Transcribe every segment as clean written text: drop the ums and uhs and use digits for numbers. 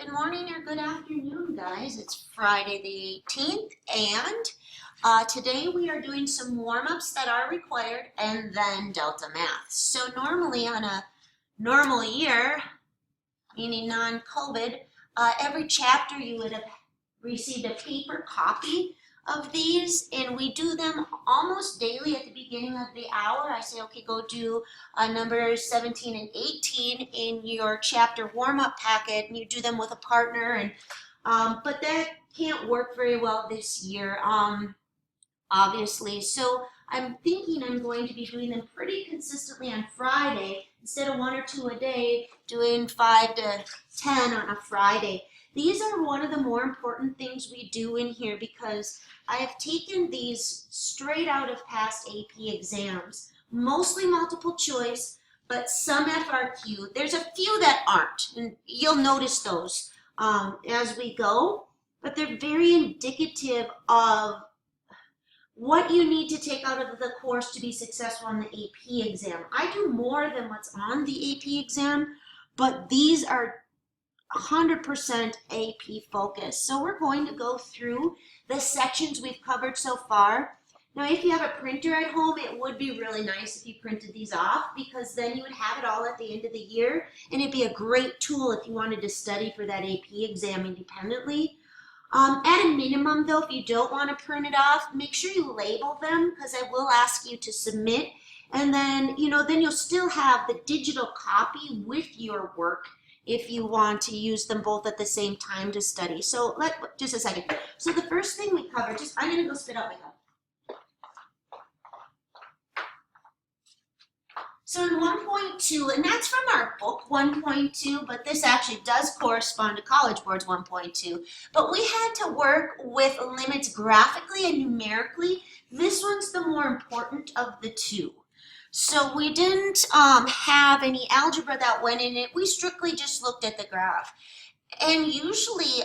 Good morning or good afternoon, guys. It's Friday the 18th, and today we are doing some warm-ups that are required and then Delta Math. So normally on a normal year, meaning non-COVID, every chapter you would have received a paper copy of these, and we do them almost daily at the beginning of the hour. I say, okay, go do numbers 17 and 18 in your chapter warm-up packet, and you do them with a partner, and but that can't work very well this year, obviously. So I'm thinking I'm going to be doing them pretty consistently on Friday, instead of 1 or 2 a day, doing 5 to 10 on a Friday. These are one of the more important things we do in here because I have taken these straight out of past AP exams, mostly multiple choice, but some FRQ. There's a few that aren't, and you'll notice those as we go, but they're very indicative of what you need to take out of the course to be successful on the AP exam. I do more than what's on the AP exam, but these are 100% AP focus. So we're going to go through the sections we've covered so far. Now, if you have a printer at home, it would be really nice if you printed these off, because then you would have it all at the end of the year, and it'd be a great tool if you wanted to study for that AP exam independently. At a minimum, though, if you don't want to print it off, make sure you label them, because I will ask you to submit, and then, then you'll still have the digital copy with your work if you want to use them both at the same time to study. So just a second. So the first thing we covered, I'm gonna go spit out my cup. So in 1.2, and that's from our book 1.2, but this actually does correspond to College Board's 1.2, but we had to work with limits graphically and numerically. This one's the more important of the two. So we didn't have any algebra that went in it. We strictly just looked at the graph. And usually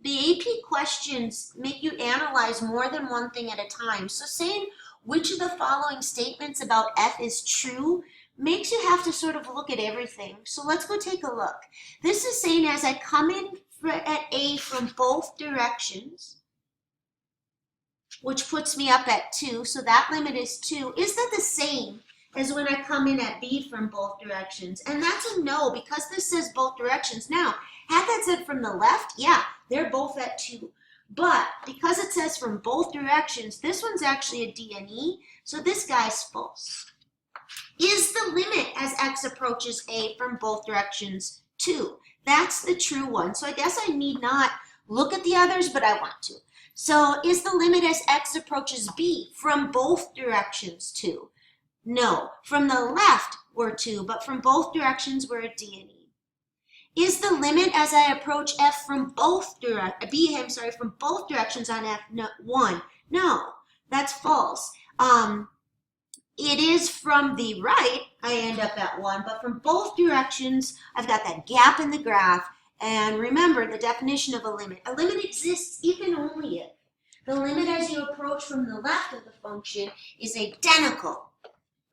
the AP questions make you analyze more than one thing at a time. So saying which of the following statements about F is true makes you have to sort of look at everything. So let's go take a look. This is saying as I come in at A from both directions, which puts me up at 2, so that limit is 2. Is that the same as when I come in at B from both directions? And that's a no, because this says both directions. Now, had that said from the left, yeah, they're both at 2. But because it says from both directions, this one's actually a D and E, so this guy's false. Is the limit as x approaches A from both directions 2? That's the true one. So I guess I need not look at the others, but I want to. So is the limit as x approaches B from both directions 2? No. From the left, we're 2, but from both directions, we're a D and E. Is the limit as I approach F from both from both directions on F 1? No, that's false. It is from the right, I end up at 1, but from both directions, I've got that gap in the graph. And remember the definition of a limit. A limit exists if and only if the limit as you approach from the left of the function is identical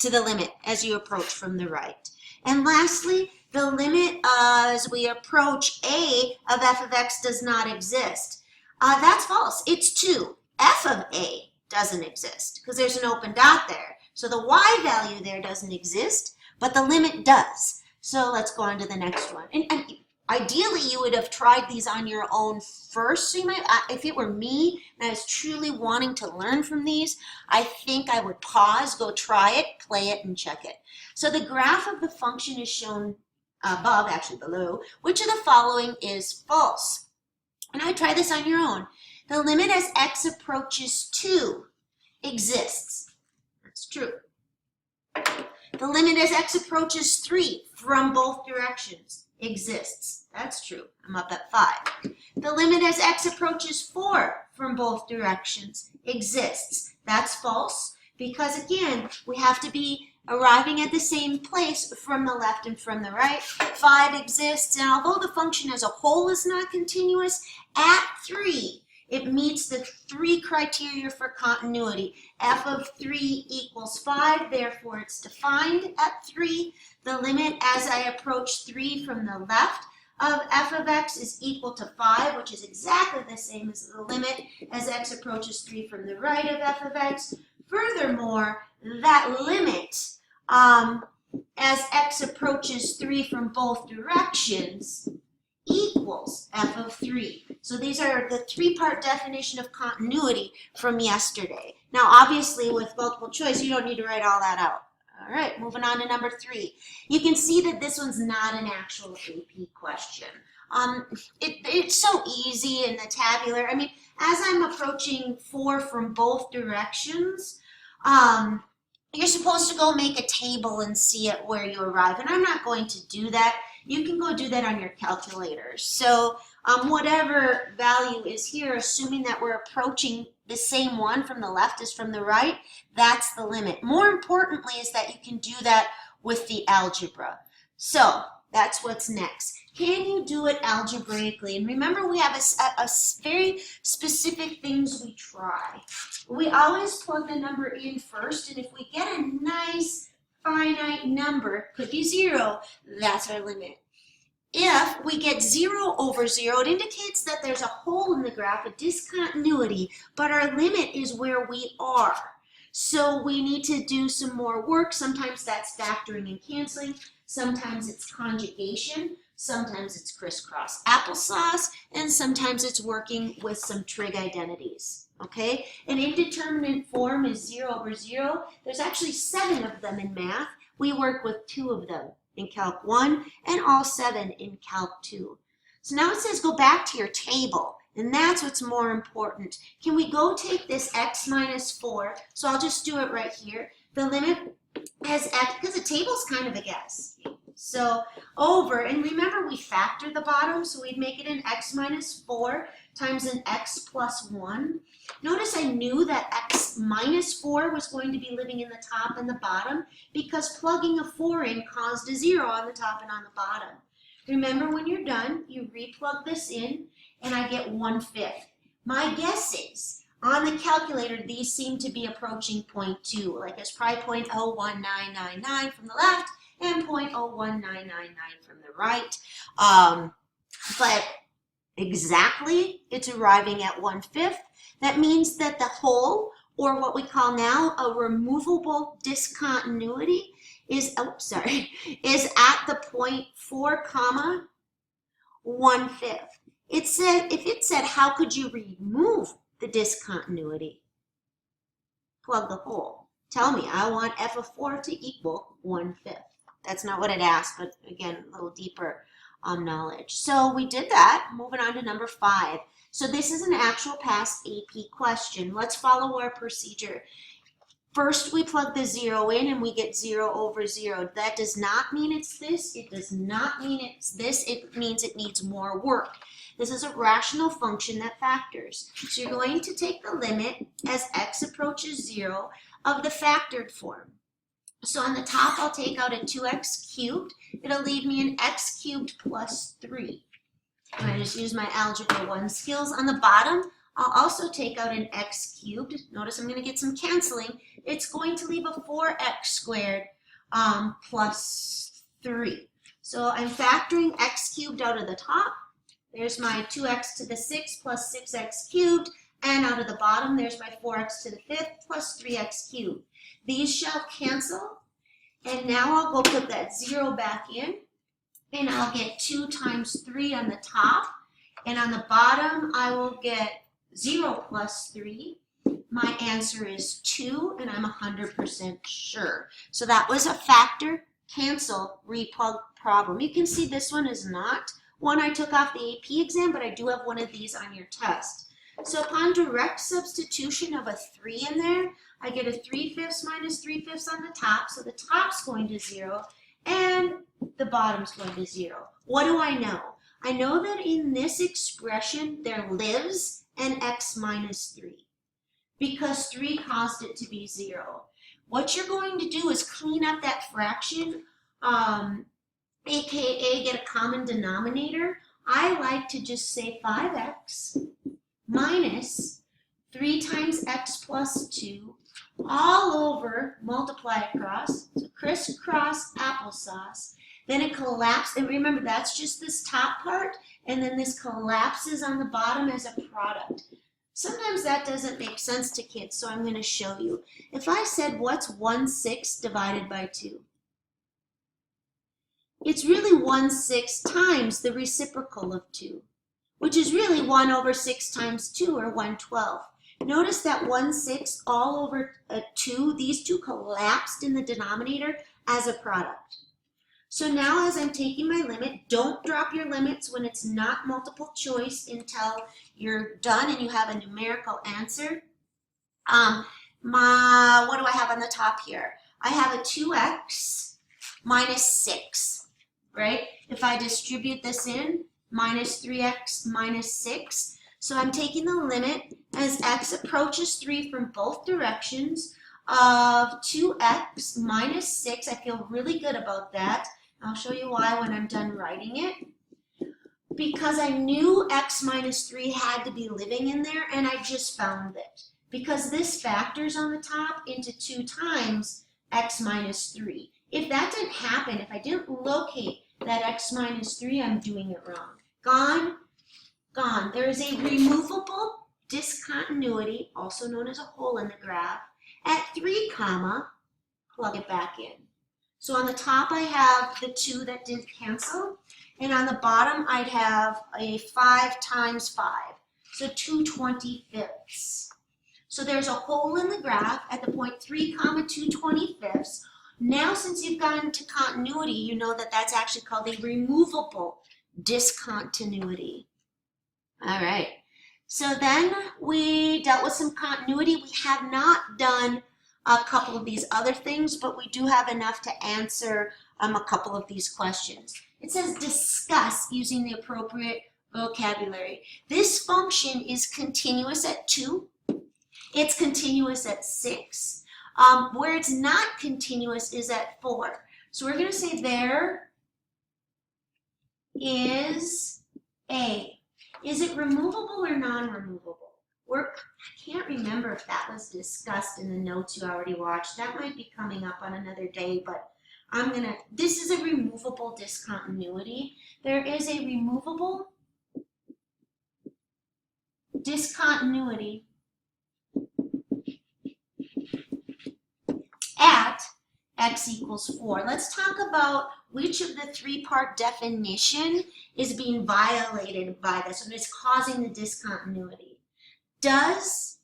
to the limit as you approach from the right. And lastly, the limit as we approach A of f of x does not exist. That's false. It's 2. F of A doesn't exist because there's an open dot there. So the y value there doesn't exist, but the limit does. So let's go on to the next one. And ideally, you would have tried these on your own first. So you might, if it were me and I was truly wanting to learn from these, I think I would pause, go try it, play it, and check it. So the graph of the function is shown above, actually below. Which of the following is false? And I try this on your own. The limit as x approaches 2 exists. That's true. The limit as x approaches 3 from both directions exists. That's true. I'm up at 5. The limit as x approaches 4 from both directions exists. That's false, because again, we have to be arriving at the same place from the left and from the right. 5 exists, and although the function as a whole is not continuous, at 3, it meets the 3 criteria for continuity. F of 3 equals 5, therefore it's defined at 3. The limit as I approach 3 from the left of f of x is equal to 5, which is exactly the same as the limit as x approaches 3 from the right of f of x. Furthermore, that limit as x approaches 3 from both directions equals f of 3. So these are the three-part definition of continuity from yesterday. Now, obviously, with multiple choice, you don't need to write all that out. All right, moving on to number 3. You can see that this one's not an actual AP question. It's so easy in the tabular. I mean, as I'm approaching 4 from both directions, you're supposed to go make a table and see it where you arrive. And I'm not going to do that. You can go do that on your calculator. So whatever value is here, assuming that we're approaching the same one from the left as from the right, that's the limit. More importantly is that you can do that with the algebra. So that's what's next. Can you do it algebraically? And remember, we have a very specific things we try. We always plug the number in first, and if we get a nice finite number, could be 0, that's our limit. If we get 0 over 0, it indicates that there's a hole in the graph, a discontinuity, but our limit is where we are. So we need to do some more work. Sometimes that's factoring and canceling. Sometimes it's conjugation. Sometimes it's crisscross applesauce. And sometimes it's working with some trig identities. Okay? An indeterminate form is 0 over 0. There's actually 7 of them in math. We work with 2 of them in Calc 1 and all 7 in Calc 2. So now it says go back to your table, and that's what's more important. Can we go take this x minus 4? So I'll just do it right here. The limit as x, because the table's kind of a guess. So over, and remember we factor the bottom, so we'd make it an x minus 4 times an x plus 1. Notice I knew that x minus 4 was going to be living in the top and the bottom because plugging a 4 in caused a 0 on the top and on the bottom. Remember, when you're done, you replug this in and I get 1/5. My guess is, on the calculator, these seem to be approaching 0.2, like it's probably 0.01999 from the left and 0.01999 from the right. But exactly, it's arriving at 1/5. That means that the hole, or what we call now a removable discontinuity, is at the point 4, 1/5. It said, if it said, how could you remove the discontinuity? Plug the hole. Tell me, I want f of 4 to equal 1/5. That's not what it asked, but again, a little deeper knowledge. So we did that. Moving on to number 5. So this is an actual past AP question. Let's follow our procedure. First, we plug the 0 in and we get 0 over 0. That does not mean it's this. It does not mean it's this. It means it needs more work. This is a rational function that factors. So you're going to take the limit as x approaches 0 of the factored form. So on the top, I'll take out a 2x cubed. It'll leave me an x cubed plus 3. I just use my Algebra 1 skills. On the bottom, I'll also take out an x cubed. Notice I'm going to get some canceling. It's going to leave a 4x squared plus 3. So I'm factoring x cubed out of the top. There's my 2x to the 6 plus 6x cubed. And out of the bottom, there's my 4x to the 5th plus 3x cubed. These shall cancel. And now I'll go put that 0 back in. And I'll get 2 times 3 on the top. And on the bottom, I will get 0 plus 3. My answer is 2, and I'm 100% sure. So that was a factor, cancel, replug problem. You can see this one is not one I took off the AP exam, but I do have one of these on your test. So upon direct substitution of a 3 in there, I get a 3/5 minus 3/5 on the top. So the top's going to 0, and the bottom's going to 0. What do I know? I know that in this expression, there lives an x minus 3 because 3 caused it to be 0. What you're going to do is clean up that fraction, aka get a common denominator. I like to just say 5x minus 3 times x plus 2 all over multiply across, so crisscross applesauce. then it collapses, and remember that's just this top part, and then this collapses on the bottom as a product. Sometimes that doesn't make sense to kids, so I'm going to show you. If I said, what's 1/6 divided by 2? It's really 1/6 times the reciprocal of 2, which is really 1/6 times 2, or 1/12. Notice that 1/6 all over 2, these two collapsed in the denominator as a product. So now as I'm taking my limit, don't drop your limits when it's not multiple choice until you're done and you have a numerical answer. What do I have on the top here? I have a 2x minus 6, right? If I distribute this in, minus 3x minus 6. So I'm taking the limit as x approaches 3 from both directions of 2x minus 6. I feel really good about that. I'll show you why when I'm done writing it. Because I knew x minus 3 had to be living in there, and I just found it. Because this factors on the top into 2 times x minus 3. If that didn't happen, if I didn't locate that x minus 3, I'm doing it wrong. Gone, gone. There is a removable discontinuity, also known as a hole in the graph, at 3 comma, plug it back in. So on the top I have the 2 that didn't cancel, and on the bottom I'd have a 5 times 5, so 2/25. So there's a hole in the graph at the point 3 comma 2/25. Now since you've gotten to continuity, you know that that's actually called a removable discontinuity. All right, so then we dealt with some continuity. We have not done a couple of these other things, but we do have enough to answer a couple of these questions. It says discuss using the appropriate vocabulary. This function is continuous at 2. It's continuous at 6. Where it's not continuous is at 4. So we're going to say there is A. Is it removable or non-removable? I can't remember if that was discussed in the notes you already watched. That might be coming up on another day, but this is a removable discontinuity. There is a removable discontinuity at x equals 4. Let's talk about which of the 3-part definition is being violated by this, and it's causing the discontinuity. Does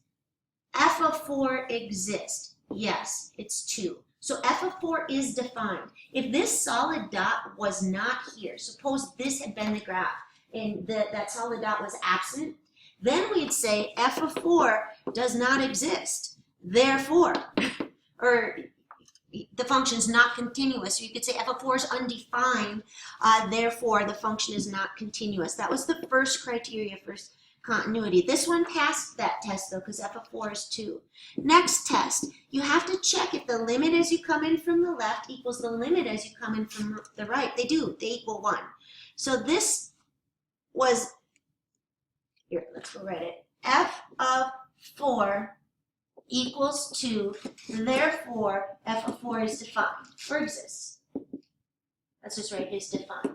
f of 4 exist? Yes, it's 2. So f of 4 is defined. If this solid dot was not here, suppose this had been the graph and that solid dot was absent, then we'd say f of 4 does not exist. Therefore, or the function is not continuous. So you could say f of 4 is undefined, therefore the function is not continuous. That was the first criteria for continuity. This one passed that test though, because f of 4 is 2. Next test, you have to check if the limit as you come in from the left equals the limit as you come in from the right. They do, they equal 1. So this was, here, let's go write it. F of 4 equals 2, therefore f of 4 is defined, or exists. Let's just write is defined.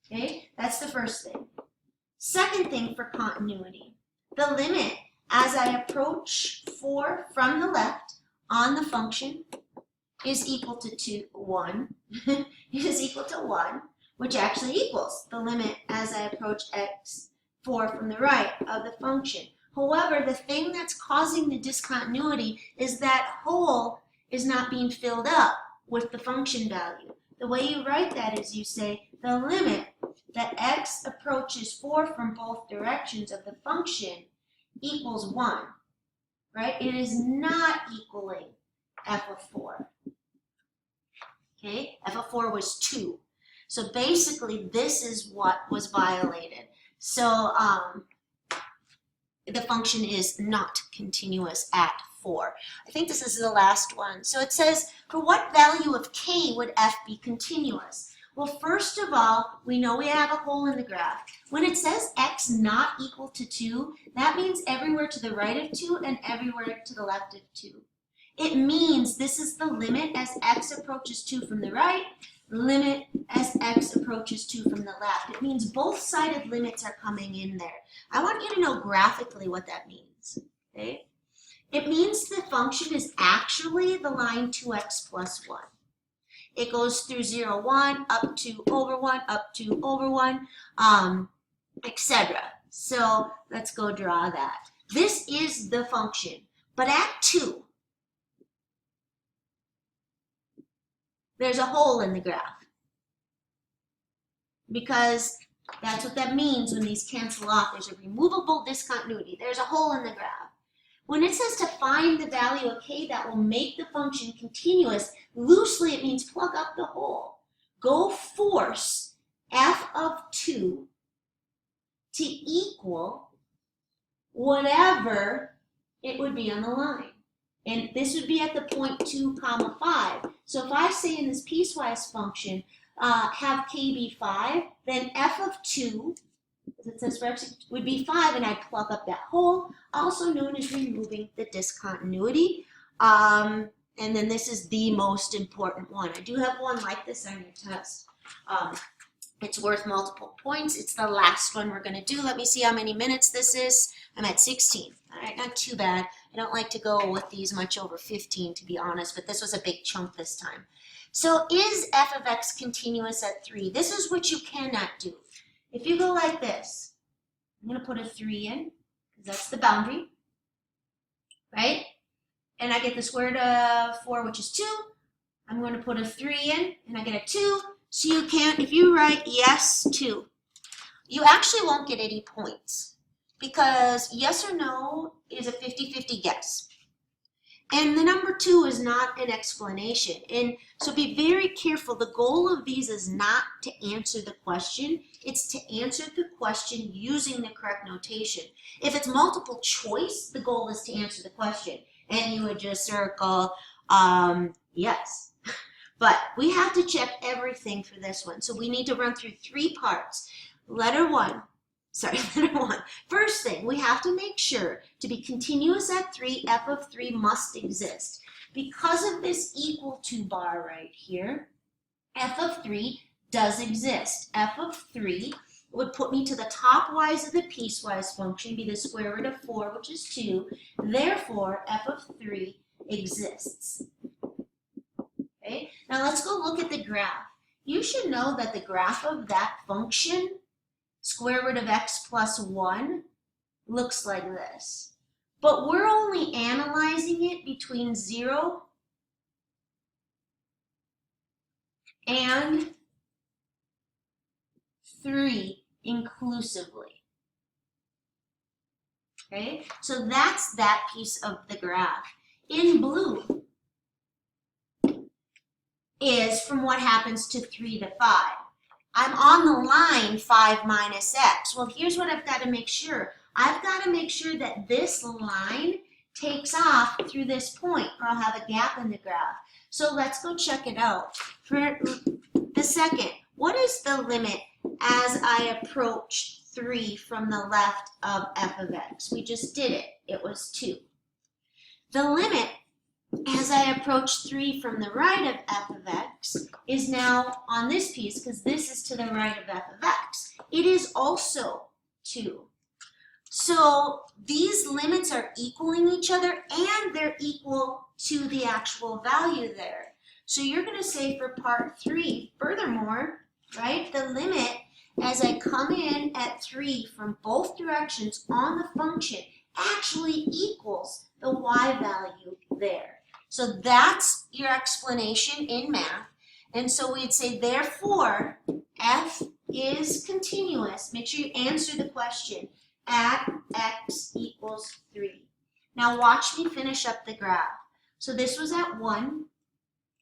Okay, that's the first thing. Second thing for continuity, the limit as I approach 4 from the left on the function is equal to 1. It is equal to 1, which actually equals the limit as I approach x4 from the right of the function. However, the thing that's causing the discontinuity is that hole is not being filled up with the function value. The way you write that is you say the limit that x approaches 4 from both directions of the function equals 1, right? It is not equaling f of 4. Okay, f of 4 was 2. So basically, this is what was violated. So the function is not continuous at 4. I think this is the last one. So it says, for what value of k would f be continuous? Well, first of all, we know we have a hole in the graph. When it says x not equal to 2, that means everywhere to the right of 2 and everywhere to the left of 2. It means this is the limit as x approaches 2 from the right. limit as x approaches 2 from the left. It means both sided limits are coming in there. I want you to know graphically what that means, okay? It means the function is actually the line 2x plus 1. It goes through 0, 1, up to over 1, up to over 1, etc. So let's go draw that. This is the function, but at 2, there's a hole in the graph, because that's what that means when these cancel off. There's a removable discontinuity. There's a hole in the graph. When it says to find the value of k that will make the function continuous, loosely it means plug up the hole. Go force f of 2 to equal whatever it would be on the line. And this would be at the point 2, 5. So if I say in this piecewise function, have k be 5, then f of 2, as it says for x, would be 5, and I'd plug up that hole, also known as removing the discontinuity. And then this is the most important one. I do have one like this on your test. It's worth multiple points. It's the last one we're going to do. Let me see how many minutes this is. I'm at 16. All right, not too bad. I don't like to go with these much over 15, to be honest, but this was a big chunk this time. So is f of x continuous at 3? This is what you cannot do. If you go like this, I'm going to put a 3 in, because that's the boundary, right? And I get the square root of 4, which is 2. I'm going to put a 3 in, and I get a 2. So you can't, if you write yes 2, you actually won't get any points, because yes or no is a 50-50 guess. And the number 2 is not an explanation. And so be very careful. The goal of these is not to answer the question. It's to answer the question using the correct notation. If it's multiple choice, the goal is to answer the question. And you would just circle yes. But we have to check everything for this one. So we need to run through 3 parts. Letter 1. First thing, we have to make sure to be continuous at 3, f of 3 must exist. Because of this equal to bar right here, f of 3 does exist. F of 3 would put me to the top wise of the piecewise function, be the square root of 4, which is 2. Therefore, f of 3 exists. Okay, now let's go look at the graph. You should know that the graph of that function, square root of x plus 1, looks like this. But we're only analyzing it between 0 and 3 inclusively. Okay, so that's that piece of the graph. In blue is from what happens to 3 to 5. I'm on the line 5 minus x. Well, here's what I've got to make sure. I've got to make sure that this line takes off through this point, or I'll have a gap in the graph. So let's go check it out. For the second, what is the limit as I approach 3 from the left of f of x? We just did it. It was 2. The limit as I approach 3 from the right of f of x is now on this piece, because this is to the right of f of x. It is also 2. So these limits are equaling each other, and they're equal to the actual value there. So you're going to say for part 3, furthermore, right, the limit as I come in at 3 from both directions on the function actually equals the y value there. So that's your explanation in math. And so we'd say, therefore, f is continuous. Make sure you answer the question at x equals 3. Now watch me finish up the graph. So this was at 1.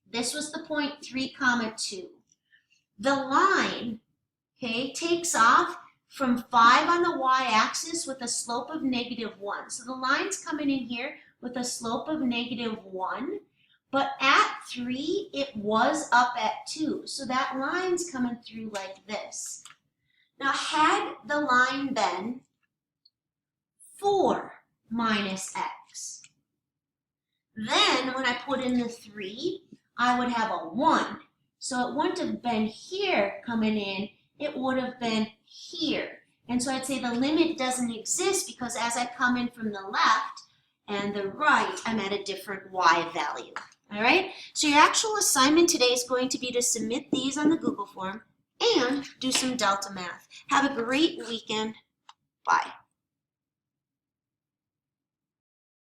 This was the point 3, 2. The line, okay, takes off from 5 on the y-axis with a slope of -1. So the line's coming in here with a slope of -1, but at 3, it was up at 2. So that line's coming through like this. Now, had the line been 4 minus x, then when I put in the 3, I would have a 1. So it wouldn't have been here coming in, it would have been here. And so I'd say the limit doesn't exist because as I come in from the left and the right, I'm at a different y value. All right, so your actual assignment today is going to be to submit these on the Google form and do some delta math. Have a great weekend. Bye.